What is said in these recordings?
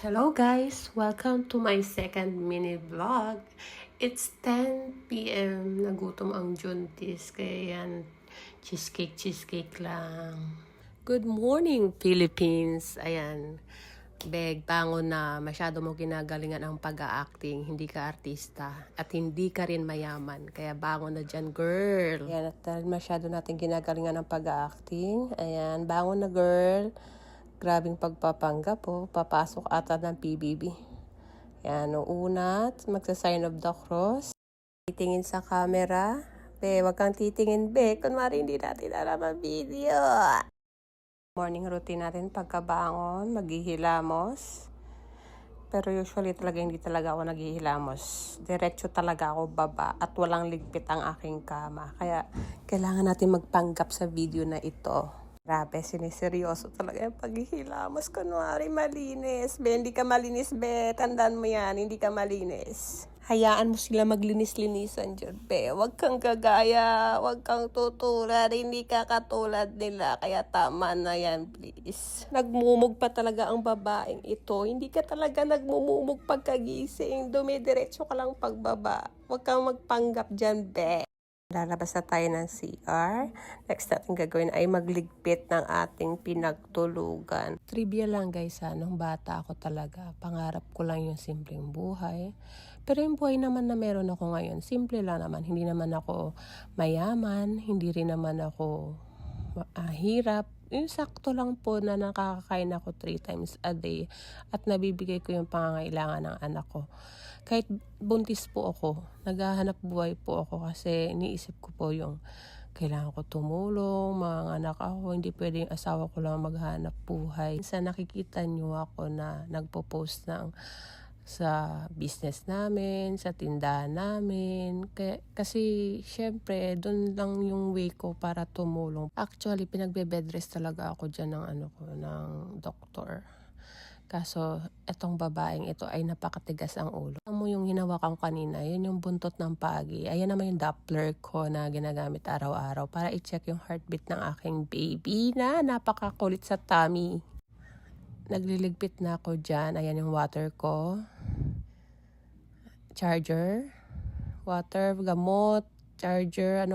Hello guys! Welcome to my second mini vlog. It's 10 p.m. Nagutom ang Juntis, kaya yan, cheesecake lang. Good morning, Philippines! Ayan, Beg, bangon na. Masyado mo ginagalingan ang pag-a-acting. Hindi ka artista. At hindi ka rin mayaman. Kaya bangon na dyan, girl. Ayan, at dahil masyado natin ginagalingan ang pag-a-acting. Ayan, bangon na, girl. Grabing pagpapanggap po. Papasok ata ng PBB. Ayan, una, magsa-sign of the cross. Titingin sa camera. Be, wag kang titingin, be. Kunwari hindi natin alam ang video. Morning routine natin pagkabangon, maghihilamos. Pero usually talaga hindi talaga ako naghihilamos. Diretso talaga ako baba at walang ligpit ang aking kama. Kaya kailangan natin magpanggap sa video na ito. Grabe, siniseryoso talaga yung paghihilamos. Kunwari malinis. Be, hindi ka malinis, be. Tandaan mo yan, hindi ka malinis. Hayaan mo sila maglinis-linisan dyan, be. Huwag kang gagaya, huwag kang tutulad, hindi ka katulad nila. Kaya tama na yan, please. Nagmumug pa talaga ang babaeng ito. Hindi ka talaga nagmumumug pagkagising. Dumidiretso ka lang pagbaba. Huwag kang magpanggap dyan, be. Lalabas na tayo ng CR. Next natin gagawin ay magligpit ng ating pinagtulugan. Trivia lang guys, nung bata ako talaga, pangarap ko lang yung simpleng buhay. Pero yung buhay naman na meron ako ngayon, simple lang naman. Hindi naman ako mayaman, hindi rin naman ako hirap. Yung sakto lang po na nakakakain ako 3 times a day at nabibigay ko yung pangangailangan ng anak ko. Kahit buntis po ako, naghahanap buhay po ako kasi iniisip ko po yung kailangan ko tumulong, mga anak ako, hindi pwedeng asawa ko lang maghanap buhay. Sa nakikita nyo ako na nagpo-post sa business namin, sa tindahan namin. Kasi syempre, doon lang yung way ko para tumulong. Actually, pinagbe-bedrest talaga ako dyan ng doktor. Kaso, etong babaeng ito ay napakatigas ang ulo. Alam mo yung hinawakan kanina, yun yung buntot ng pagi. Ayan naman yung Doppler ko na ginagamit araw-araw para i-check yung heartbeat ng aking baby na napakakulit sa tummy. Nagliligpit na ako dyan. Ayan yung water ko. Charger. Water, gamot, charger,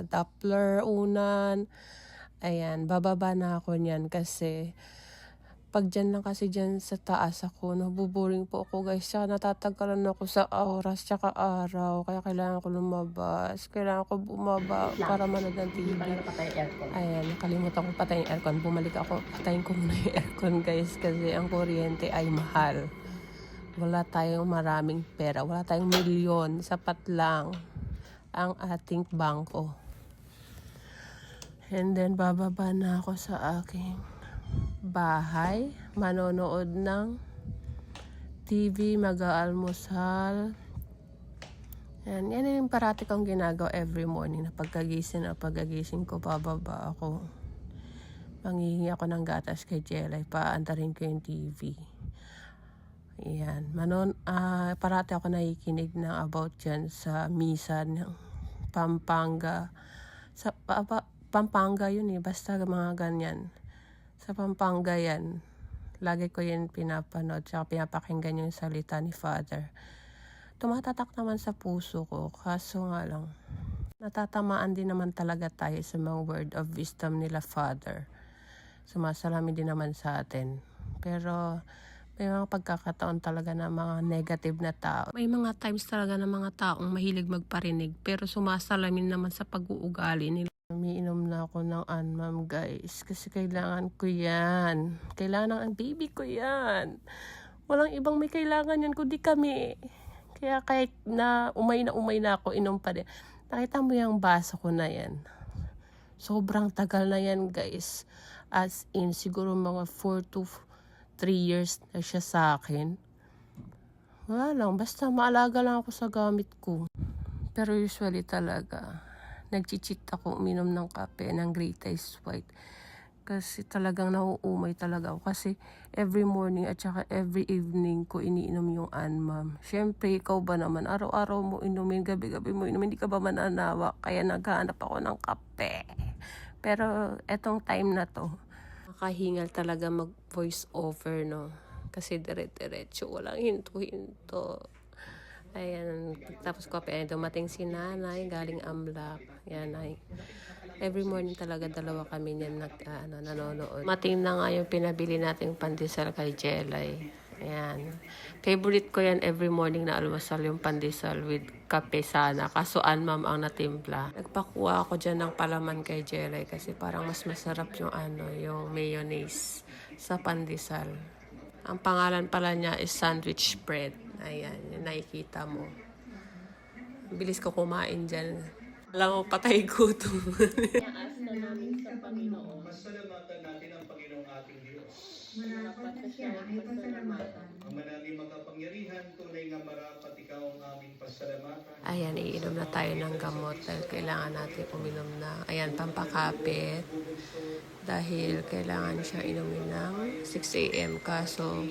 Doppler, unan. Ayan, bababa na ako niyan kasi pag dyan lang kasi dyan sa taas ako, nabuboring po ako guys. Tsaka natatagalan ako sa oras tsaka araw. Kaya kailangan ko lumabas. Kailangan ko bumaba para manood ng TV. Ayan, nakalimutan ko patayin yung aircon. Bumalik ako, patayin ko muna yung aircon guys. Kasi ang kuryente ay mahal. Wala tayong maraming pera. Wala tayong milyon. Sapat lang ang ating bangko. And then, bababa na ako sa aking bahay, manonood ng TV, mag-aalmusal. Yan yung parati kong ginagawa every morning na pagkagising ko, bababa ako. Manghihingi ako ng gatas kay Jelay, paantarin ko yung TV. Yan, parati ako nakikinig ng about dyan sa misa ng Pampanga. Pampanga yun basta mga ganyan. Sa Pampanga yan, lagi ko yan pinapanood, tsaka pinapakinggan yung salita ni Father. Tumatatak naman sa puso ko, kaso nga lang, natatamaan din naman talaga tayo sa mga word of wisdom nila Father. Sumasalamin din naman sa atin. Pero may mga pagkakataon talaga na mga negative na tao. May mga times talaga na mga taong mahilig magparinig, pero sumasalamin naman sa pag-uugali nila. Umiinom na ako ng Anmam guys kasi kailangan ko yan. Kailangan ng baby ko yan. Walang ibang may kailangan yan kundi kami. Kaya kahit na umay na ako, inom pa din. Nakita mo yung baso ko na yan. Sobrang tagal na yan guys. As in siguro mga 4 to 3 years na siya sa akin. Wala lang, basta maalaga lang ako sa gamit ko. Pero usually talaga nagchichit ako uminom ng kape, ng Great Ice White. Kasi talagang nauumay talaga ako. Kasi every morning at saka every evening ko iniinom yung Anmam. Siyempre, ikaw ba naman, araw-araw mo inumin, gabi-gabi mo inumin, hindi ka ba mananawa? Kaya naghahanap ako ng kape. Pero etong time na to, makahingal talaga mag voice over, no? Kasi dire-diretso, walang hinto-hinto. Ayan, tapos ko ay dumating si nanay, galing Amlap. Yan ay. Every morning talaga dalawa kami niyan nanonood. Mating na nga yung pinabili nating pandesal kay Jelay. Ayan. Favorite ko yan every morning na almusal yung pandesal with kape sana. Kaso ma'am ang natimpla. Nagpakuha ako dyan ng palaman kay Jelay kasi parang mas masarap yung yung mayonnaise sa pandesal. Ang pangalan pala niya is sandwich bread. Ayan, yung nakikita mo. Bilis ko kumain dyan. Alam mo, patay gutom. Asta namin sa Panginoon. Pasalamatan natin ang Panginoong ating Diyos. Marapat na siya ay pasalamatan. Ang manaming makapangyarihan, tunay nga marapat ikaw ang aming pasalamatan. Ayan, iinom na tayo ng gamot dahil kailangan natin uminom na. Ayan, pampakapit. Dahil kailangan siya inumin ng 6 a.m. Kaso,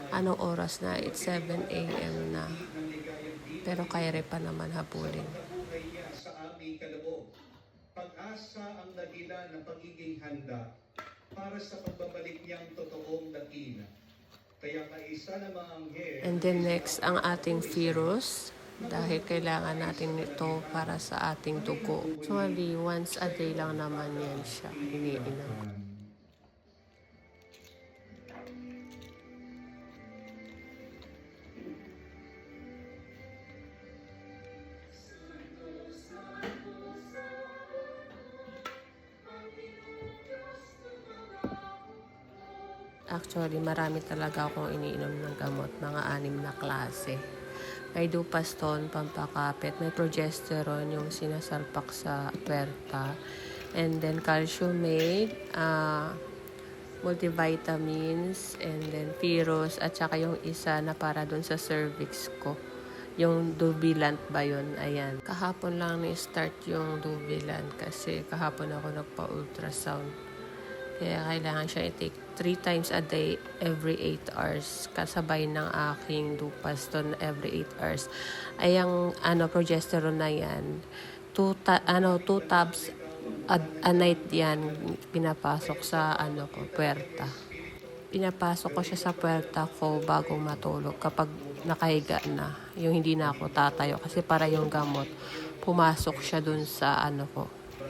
anong oras na? It's 7 a.m. na. Pero kaya rin pa naman habulin. Buhay niya sa aming kaloob. Pag-asa ang dahilan ng pagiging handa para sa pagbabalik niyang totoong dakila. Kaya kaisa ng mga anghel. And then next, ang ating virus. Dahil kailangan natin ito para sa ating dugo. Actually, once a day lang naman yan siya. Iniinom. Actually, marami talaga akong iniinom ng gamot. Mga 6 na klase. May Dupaston, pampakapit. May progesterone, yung sinasalpak sa puwerta. And then calciumate, multivitamins, and then Virus, at saka yung isa na para dun sa cervix ko. Yung Dubilant ba yun? Ayan. Kahapon lang ni-start yung Dubilant kasi kahapon ako nagpa-ultrasound. Kaya kailangan siya i-take 3 times a day every 8 hours. Kasabay ng aking Dupaston every 8 hours. Ay ang progesterone na yan. 2 tabs a night yan pinapasok sa puwerta. Pinapasok ko siya sa puwerta ko bago matulog kapag nakahiga na. Yung hindi na ako tatayo kasi para yung gamot pumasok siya dun sa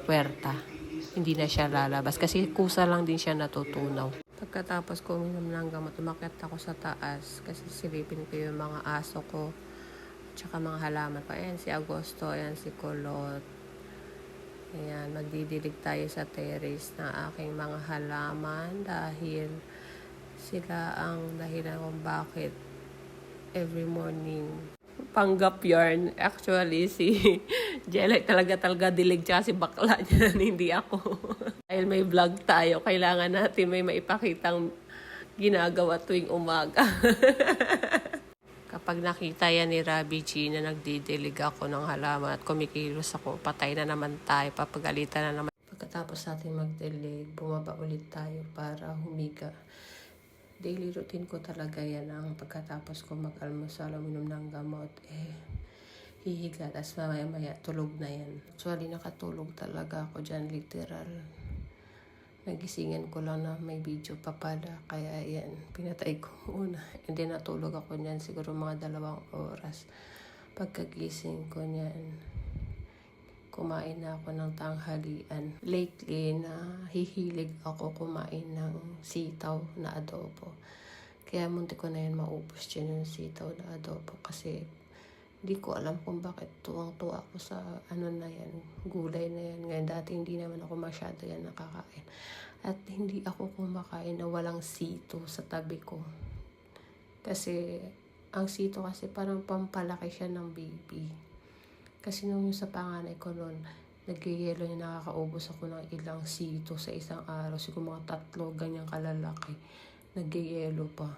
puwerta. Hindi na siya lalabas kasi kusa lang din siya natutunaw. Pagkatapos ko uminom ng gamot, umakyat ako sa taas kasi silipin ko yung mga aso ko tsaka mga halaman ko. Ayan si Agosto, ayan si Kulot. Ayan, magdidilig tayo sa terrace ng aking mga halaman dahil sila ang dahilan kung bakit every morning panggap yarn. Actually, si Jelay talaga dilig tsaka si bakla niya, hindi ako. Dahil may vlog tayo, kailangan natin may maipakitang ginagawa tuwing umaga. Kapag nakita yan ni Rabi G na nagdidilig ako ng halaman at kumikilos ako, patay na naman tayo, papagalitan na naman. Pagkatapos natin magdilig, bumaba ulit tayo para humiga. Daily routine ko talaga yan ang pagkatapos ko mag-almusal, uminom ng gamot, hihiga, tas mamaya tulog na yan. Actually, nakatulog talaga ako dyan, literal. Nagisingan ko lang na may video pa pala, kaya yan, pinatay ko muna. And then natulog ako niyan siguro mga 2 oras. Pagkagising ko niyan, kumain na ako ng tanghalian. Lately, hihilig ako kumain ng sitaw na adobo. Kaya muntik ko na yan maubos dyan yung sitaw na adobo kasi hindi ko alam kung bakit tuwang-tuwa ako sa na yan, gulay na yan. Ngayon dati hindi naman ako masyado yan nakakain. At hindi ako kumakain na walang sito sa tabi ko. Kasi ang sito kasi parang pampalaki siya ng baby. Kasi nung sa panganay ko noon, nagyayelo niya, nakakaubos ako ng ilang sito sa isang araw. Siguro mga 3, ganyang kalalaki. Nagyayelo pa.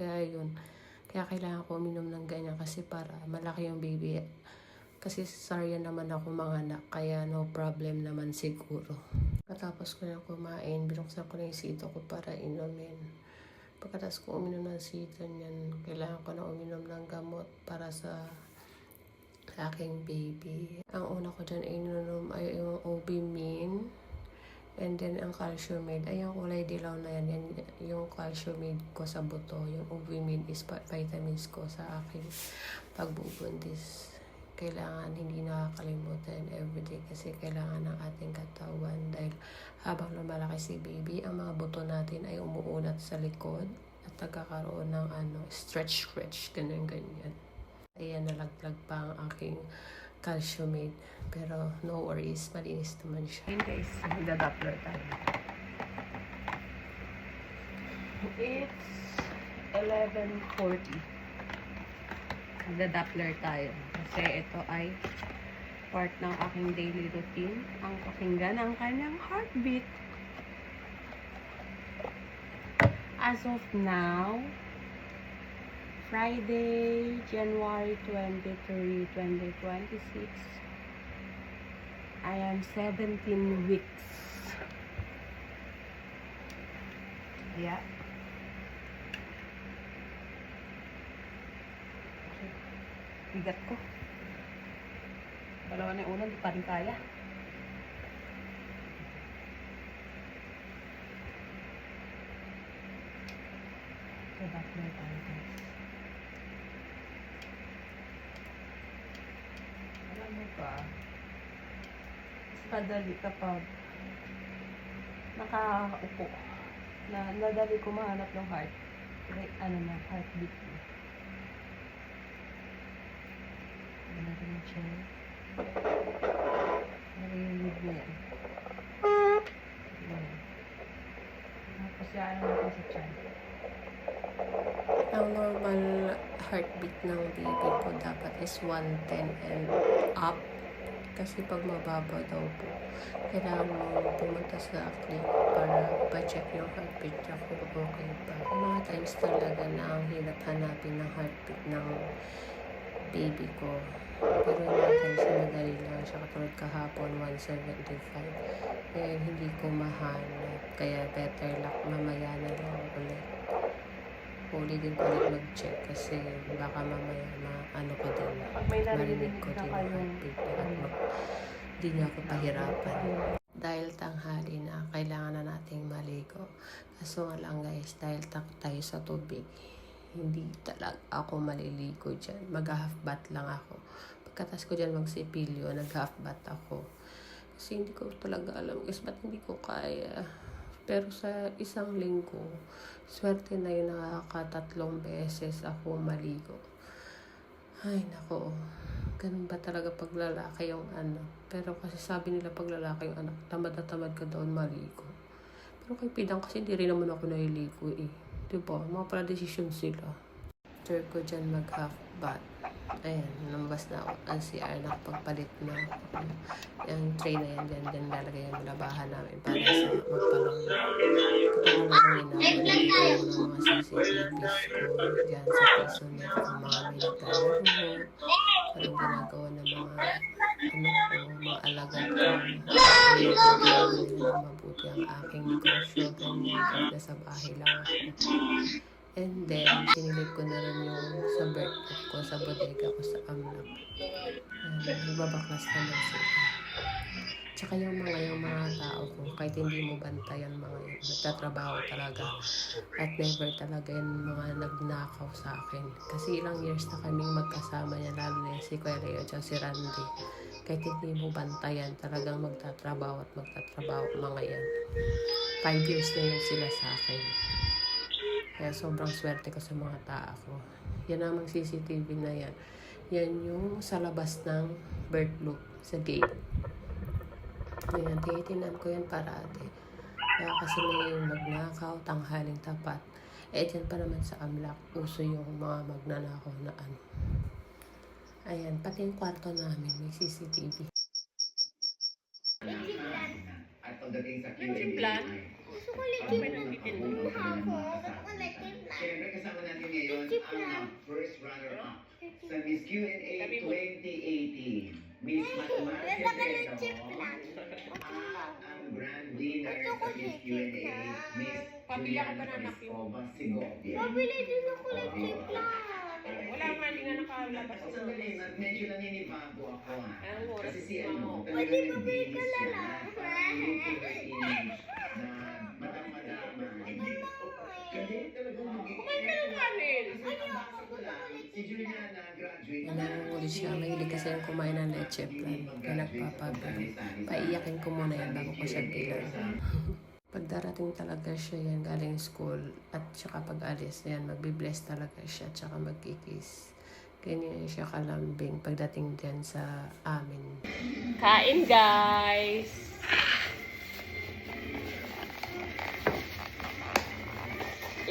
Kaya yun. Kaya kailangan ko uminom ng ganyan kasi para malaki yung baby. Kasi cesarean naman ako mga anak, kaya no problem naman siguro. Pagkatapos ko na kumain, binuksan ko na yung sito ko para inumin. Pagkatapos ko uminom ng sito niyan, kailangan ko na uminom ng gamot para sa aking baby. Ang una ko dyan ininom ay yung Obimin, And then, ang calciumid, ay yung kulay dilaw na yan, yan yung calciumid ko sa buto. Yung ovimid is vitamins ko sa aking pagbubuntis. Kailangan hindi nakakalimutan everyday kasi kailangan ng ating katawan dahil habang lumalaki si baby, ang mga buto natin ay umuunat sa likod at nagkakaroon ng stretch, ganyan. Ayan, nalaglag pa ang aking calciumate. Pero no worries, malinis naman siya. Ayun guys, nagda-doppler tayo. It's 11:40. Nagda-doppler tayo. Kasi ito ay part ng aking daily routine. Ang pakinggan ang kanyang heartbeat. As of now, Friday, January 23, 2026, I am 17 weeks. Yeah. Bigat ko. Dalawa na yung ulo, di pa rin kaya. So, back na tayo guys. Alam mo ba, mas madali kapag nakaupo. Nadali ko mahanap ng heart. Heartbeat mo. Ano natin yung chair. Narinig mo yan. Ayan. Tapos yan natin sa chair. Ang normal heartbeat ng baby ko dapat is 110 and up. Kasi pag mababa daw po, kailangan mo pumunta sa clinic para pa-check yung heartbeat niya kung okay pa. May mga times talaga na ang hirap hanapin ng heartbeat ng baby ko. Pero natin siya madali lang siya. Katulad kahapon, 175. Eh, hindi ko mahanap. Kaya better luck mamaya na lang ulit. Huli din ko ulit mag-check kasi baka mamaya ko din. Marinig ko din ang heartbeat niya. Hindi niya ako pahirapan. Dahil tanghali na, kailangan na nating maligo. Kaso nga lang guys, dahil takot tayo sa tubig, hindi talaga ako maliligo dyan. Mag-half bath lang ako. Pagkatas ko dyan magsipilyo, nag-half bath ako. Kasi hindi ko talaga alam guys, ba't hindi ko kaya. Pero sa isang linggo, swerte na yun, nakaka3 beses ako maligo. Ay nako, ganun ba talaga pag lalaki yung Pero kasi sabi nila pag lalaki yung anak, tamad na tamad ka doon maligo. Pero kay Pidang kasi hindi rin naman ako naliligo eh. Diba? Mga pala desisyon sila. After ko dyan mag-half bath. Ayan, lumabas na ako. Ang CR, nakapagpalit na ako. Yung tray na yan, dyan lalagay yung labahan namin para sa magpalong. Kapag na kami na, nalagay ko ng mga CCTVs ko dyan sa piso net. Kung mga may naglalaro, anong ginagawa ng mga alagad ko. Ginagawa nila mabuti ang aking negosyo. Ganyan, kahit nasa bahay lang ako. And then, sinilip ko na rin yung sa birthday ko, sa bodega ko sa Amlap. Nagbabaklas naman sila. Tsaka yung mga tao ko, kahit hindi mo bantayan mga yun, nagtatrabaho talaga. At never talaga yung mga nagnakaw sa akin. Kasi ilang years na kaming magkasama niya, lalo na si Kuya Leo at si Randy. Kahit hindi mo bantayan, talagang magtatrabaho at magtatrabaho mga yan. 5 years na yun sila sa akin. Kaya sobrang swerte ko sa mga tao ko. Yan namang CCTV na yan. Yan yung sa labas ng bird loop sa gate. Ayan, titinan ko yan parati. Kaya kasi may magnakaw, tanghaling tapat. Eh, dyan pa naman sa Amlak, uso yung mga magnanakaw na Ayan, pati yung kwarto namin, may CCTV. At pagdating sa Nagsimplan? Gusto ko legit Siyempre kasama natin ngayon ang first runner-up sa Miss Q&A 2018. Miss Mathematica at ang grand winner sa Miss Q&A, Miss Juliana Pariscova Segovia. Pabili din ako ng chip lang. Wala nga, hindi nga nakalabas ito. Medyo naninibago ako ha. Anong oras Kasi si mo? talagang nagbihis siya. relate to her image na madam-madaman. Kasi talagang si Juliana graduate. Nangungulit siya. Mahilig kasi yung kumain ng leche plan. Kaya nagpapabili. Paiyakin ko muna yan bago ko siya bilang. Pag darating talaga siya yan galing school at saka pag alis yan, magbibless talaga siya at saka magkikis. Ganyan siya kalambing pagdating dyan sa amin. Kain guys!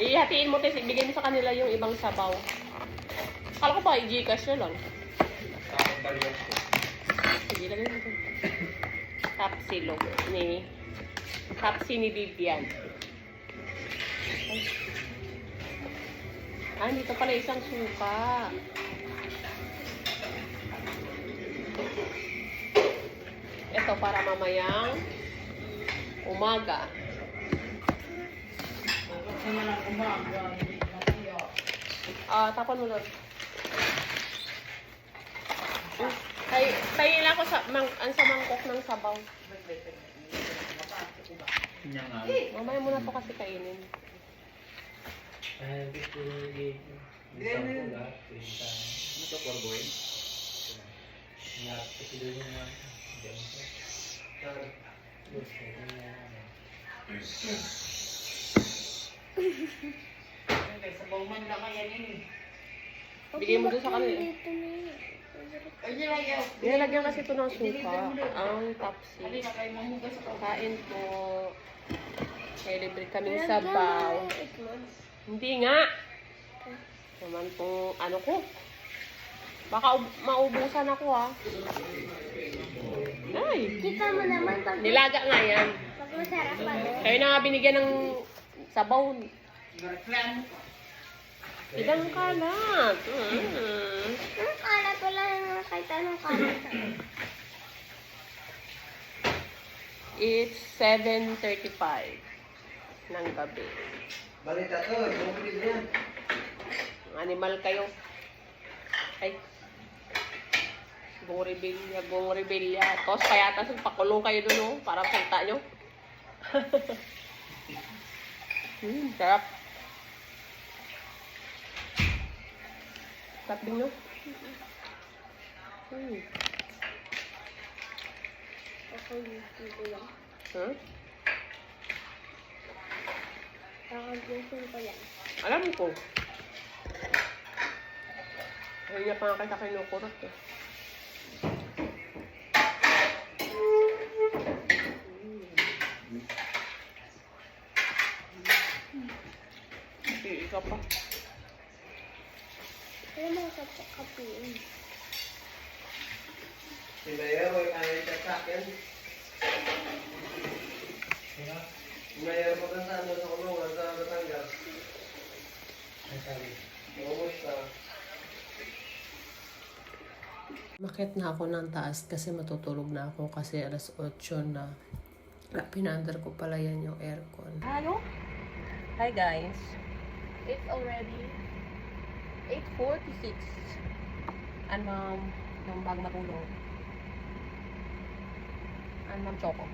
Ihatiin mo kasi ibigay mo sa kanila yung ibang sabaw. Akala ko ba i-Gcash na lang. Sige, lagay mo ito. Tapsilog ni Tapsi ni Vivian. Ah, dito pala isang suka. Ito para mamayang umaga. Tapon mo doon. Tayo nila ako sa mangkok ng sabaw. Mamaya mo na to kasi kainin. Bigay mo doon sa kanila. Nilagyan kasi ito ng suka. Ang tapsi. Kain po. May libre kaming sabaw. Hindi nga. Naman tong ano ko. Baka maubusan ako Ay. Kita mo naman pag Nilaga nga yan. masarap pa. Kayo na nga binigyan ng sabaw. Idang kalat. Ang kalat, wala na kahit anong kalat. It's 7:35 ng gabi. Balita to, bumili yan. Animal kayo. Ay. Gong rebelya. Tapos kaya tas pakulong kayo dun, para salta nyo. Sarap. Sarap din nyo. Ako YouTube lang. Huh? Kakag-YouTube ko yan. Alam ko. Hindi pa nga kita kinukurot Ika pa. Kaya mga kapin. Si Mayor, may kaya siya sa akin. Mayor pa sa ano sa kulungan sa Batangas. Kumusta? Makit na ako ng taas kasi matutulog na ako kasi alas 8 na. Pinaandar ko pala yan yung aircon. Hello? Hi guys. It's already 8:46. And yung bago matulog. And Ma'am Choco.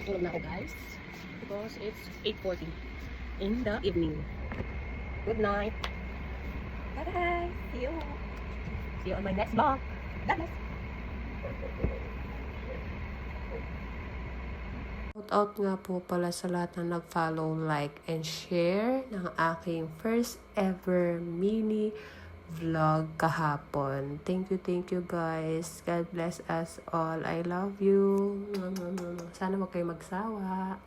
Tulog na ako guys because it's 8:40 in the evening. Good night. Bye bye. See you on my next vlog. God bless. Shout out nga po pala sa lahat na nag-follow, like, and share ng aking first ever mini vlog kahapon. Thank you guys. God bless us all. I love you. Sana wag kayo magsawa.